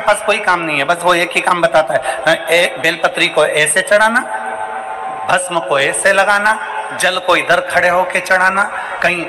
पास कोई काम नहीं है, बस वो एक ही काम बताता है, बेलपत्री को ऐसे चढ़ाना, भस्म को ऐसे लगाना, जल को इधर खड़े होके चढ़ाना, कहीं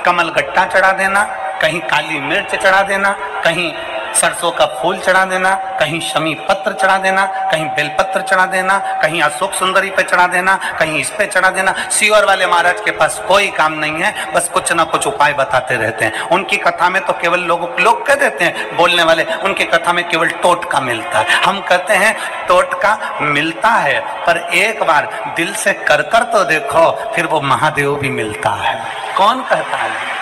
कमल गट्टा चढ़ा देना, कहीं काली मिर्च चढ़ा देना, कहीं सरसों का फूल चढ़ा देना, कहीं शमी पत्र चढ़ा देना, कहीं बेलपत्र चढ़ा देना, कहीं अशोक सुंदरी पे चढ़ा देना, कहीं इस पे चढ़ा देना। सीवर वाले महाराज के पास कोई काम नहीं है, बस कुछ ना कुछ उपाय बताते रहते हैं। उनकी कथा में तो केवल लोग कह देते हैं बोलने वाले, उनकी कथा में केवल टोटका मिलता है। हम कहते हैं टोटका मिलता है, पर एक बार दिल से कर तो देखो, फिर वो महादेव भी मिलता है। कौन कहता है?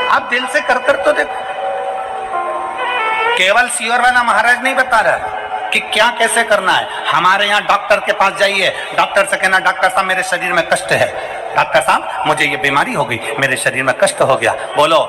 आप दिल से कर तो देखो। केवल सीवर वाला महाराज नहीं बता रहा कि क्या कैसे करना है। हमारे यहाँ डॉक्टर के पास जाइए, डॉक्टर से कहना डॉक्टर साहब मेरे शरीर में कष्ट है, डॉक्टर साहब मुझे ये बीमारी हो गई, मेरे शरीर में कष्ट हो गया। बोलो,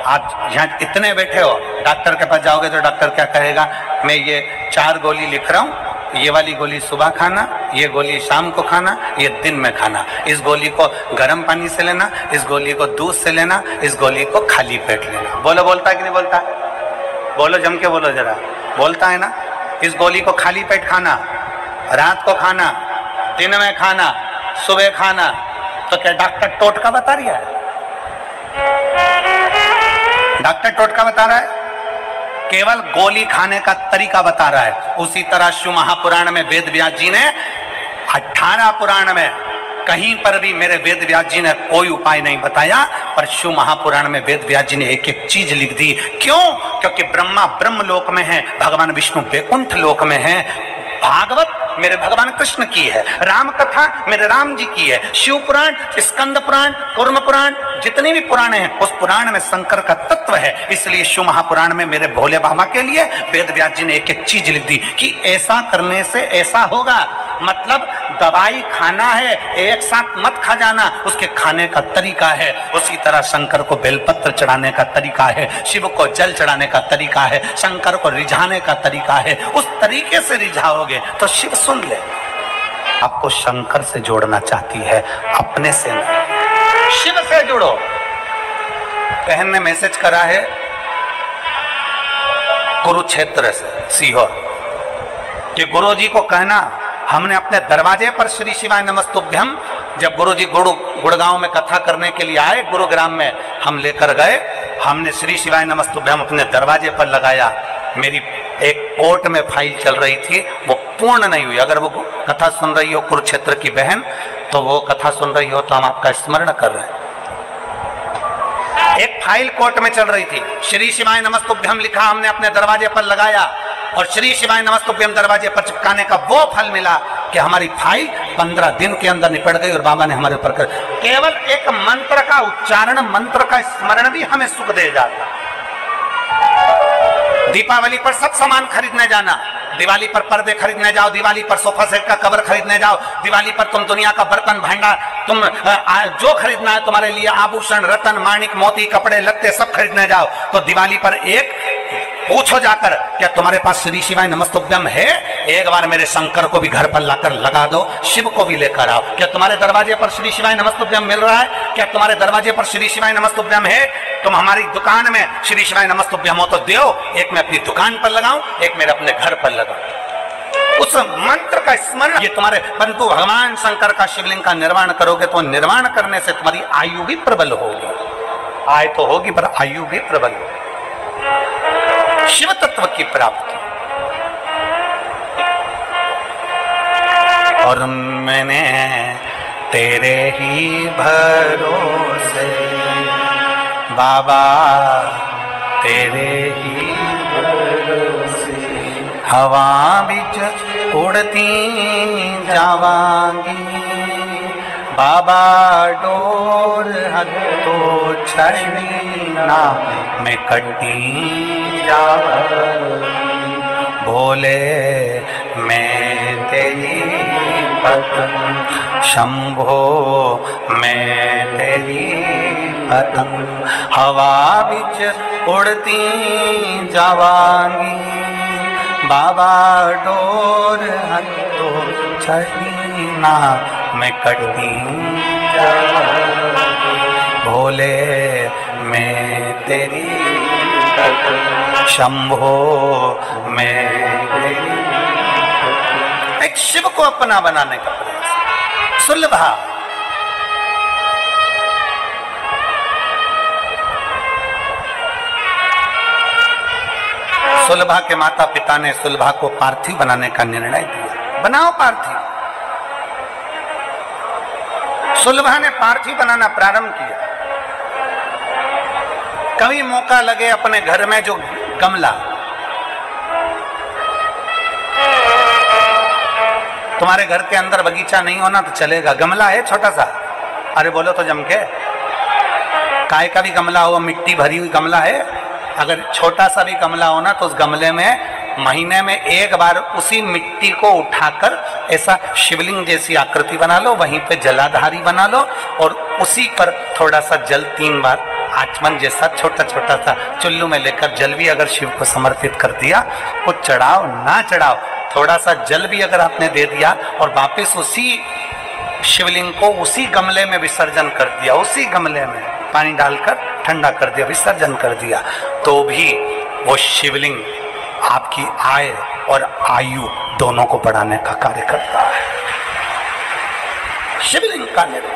आज यहाँ इतने बैठे हो, डॉक्टर के पास जाओगे तो डॉक्टर क्या कहेगा, मैं ये 4 गोली लिख रहा हूँ, ये वाली गोली सुबह खाना, ये गोली शाम को खाना, ये दिन में खाना, इस गोली को गर्म पानी से लेना, इस गोली को दूध से लेना, इस गोली को खाली पेट लेना। बोलो, बोलता है कि नहीं बोलता? बोलो, जम के बोलो जरा, बोलता है ना? इस गोली को खाली पेट खाना, रात को खाना, दिन में खाना, सुबह खाना। तो क्या डॉक्टर टोटका बता रहा है? डॉक्टर टोटका बता रहा है? केवल गोली खाने का तरीका बता रहा है। उसी तरह शिव महापुराण में वेद व्यास जी ने 18 पुराण में कहीं पर भी मेरे वेद व्यास जी ने कोई उपाय नहीं बताया, पर शिव महापुराण में वेद व्यास जी ने एक एक चीज लिख दी। क्यों? क्योंकि ब्रह्मा ब्रह्म लोक में है, भगवान विष्णु वैकुंठ लोक में है, भागवत मेरे भगवान कृष्ण की है, राम कथा मेरे राम जी की है, शिव पुराण, स्कंद पुराण, कूर्म पुराण, जितने भी पुराण हैं उस पुराण में शंकर का तत्व है। इसलिए शिव महापुराण में मेरे भोले बाबा के लिए वेद व्यास जी ने एक एक चीज लिख दी कि ऐसा करने से ऐसा होगा। मतलब दवाई खाना है, एक साथ मत खा जाना, उसके खाने का तरीका है। उसी तरह शंकर को बेलपत्र चढ़ाने का तरीका है, शिव को जल चढ़ाने का तरीका है, शंकर को रिझाने का तरीका है। उस तरीके से रिझाओगे तो शिव सुन ले। आपको शंकर से जोड़ना चाहती है, अपने से नहीं, शिव से जुड़ो। बहन ने मैसेज करा है कुरुक्षेत्र से, सीहोर, कि गुरुजी को कहना हमने अपने दरवाजे पर श्री शिवाय नमस्तुभ्यम, जब गुरुजी गुड़गांव में कथा करने के लिए आए, गुरुग्राम में हम लेकर गए, हमने श्री शिवाय नमस्तुभ्यम अपने दरवाजे पर लगाया। मेरी एक कोर्ट में फाइल चल रही थी, वो पूर्ण नहीं हुई। अगर वो कथा सुन रही हो कुरुक्षेत्र की बहन, तो वो कथा सुन रही हो तो हम आपका स्मरण कर रहे हैं। एक फाइल कोर्ट में चल रही थी, श्री शिवाय नमस्तुभ्यम लिखा, हमने अपने दरवाजे पर लगाया और श्री शिवाय नमस्तुभ्यम दरवाजे पर चिपकाने का वो फल मिला कि हमारी फाइल 15 दिन के अंदर निपट गई और बाबा ने हमारे ऊपर कर। केवल एक मंत्र का उच्चारण, मंत्र का स्मरण भी हमें सुख दे जाता। दीपावली पर सब सामान खरीदने जाना, दिवाली पर पर्दे खरीदने जाओ, दिवाली पर सोफा सेट का कवर खरीदने जाओ, दिवाली पर तुम दुनिया का बर्तन भांडा, तुम जो खरीदना है तुम्हारे लिए, आभूषण, रतन, माणिक, मोती, कपड़े लत्ते सब खरीदने जाओ, तो दिवाली पर एक पूछो जाकर, क्या तुम्हारे पास श्री शिवाय नमस्तुभ्यम है? एक बार मेरे शंकर को भी घर पर लाकर लगा दो, शिव को भी लेकर आओ। क्या तुम्हारे दरवाजे पर श्री शिवाय नमस्तुभ्यम मिल रहा है? क्या तुम्हारे दरवाजे पर श्री शिवाय नमस्तुभ्यम है? तुम हमारी दुकान में श्री शिवाय नमस्तुभ्यम हो तो दो, एक मैं अपनी दुकान पर लगाऊं, एक मेरे अपने घर पर लगाऊं। उस मंत्र का स्मरण, ये तुम्हारे, परंतु भगवान शंकर का शिवलिंग का निर्माण करोगे तो निर्माण करने से तुम्हारी आयु भी प्रबल होगी। आय तो होगी पर आयु भी प्रबल होगी। शिव तत्व की प्राप्ति। और मैंने तेरे ही भरोसे बाबा, तेरे ही भरोसे हवा बिच उड़ती जावांगी बाबा, डोर हथो छड़ी ना मैं कटी जावांगी। भोले मैं तेरी पतंग, शंभो मैं तेरी पतंग, हवा बिच उड़ती जावांगी बाबा, डोर हथो छड़ी ना मैं कटी जावांगी। भोले मैं तेरी, शंभो मैं तेरी। एक शिव को अपना बनाने का प्रयास। सुलभा सुलभा के माता पिता ने सुलभा को पार्थिव बनाने का निर्णय दिया। बनाओ पार्थिव। सुलभा ने पार्थिव बनाना प्रारंभ किया। कभी मौका लगे अपने घर में जो गमला, तुम्हारे घर के अंदर बगीचा नहीं होना तो चलेगा, गमला है छोटा सा, अरे बोलो तो जम के, काय का भी गमला हो, मिट्टी भरी हुई गमला है, अगर छोटा सा भी गमला हो ना तो उस गमले में महीने में एक बार उसी मिट्टी को उठाकर ऐसा शिवलिंग जैसी आकृति बना लो, वहीं पे जलाधारी बना लो और उसी पर थोड़ा सा जल 3 बार आचमन जैसा छोटा छोटा सा चुल्लू में लेकर जल भी अगर शिव को समर्पित कर दिया, वो चढ़ाओ ना चढ़ाओ, थोड़ा सा जल भी अगर आपने दे दिया और वापस उसी शिवलिंग को उसी गमले में विसर्जन कर दिया, उसी गमले में पानी डालकर ठंडा कर दिया, विसर्जन कर दिया, तो भी वो शिवलिंग आपकी आय और आयु दोनों को बढ़ाने का कार्य करता है। शिवलिंग का निर्माण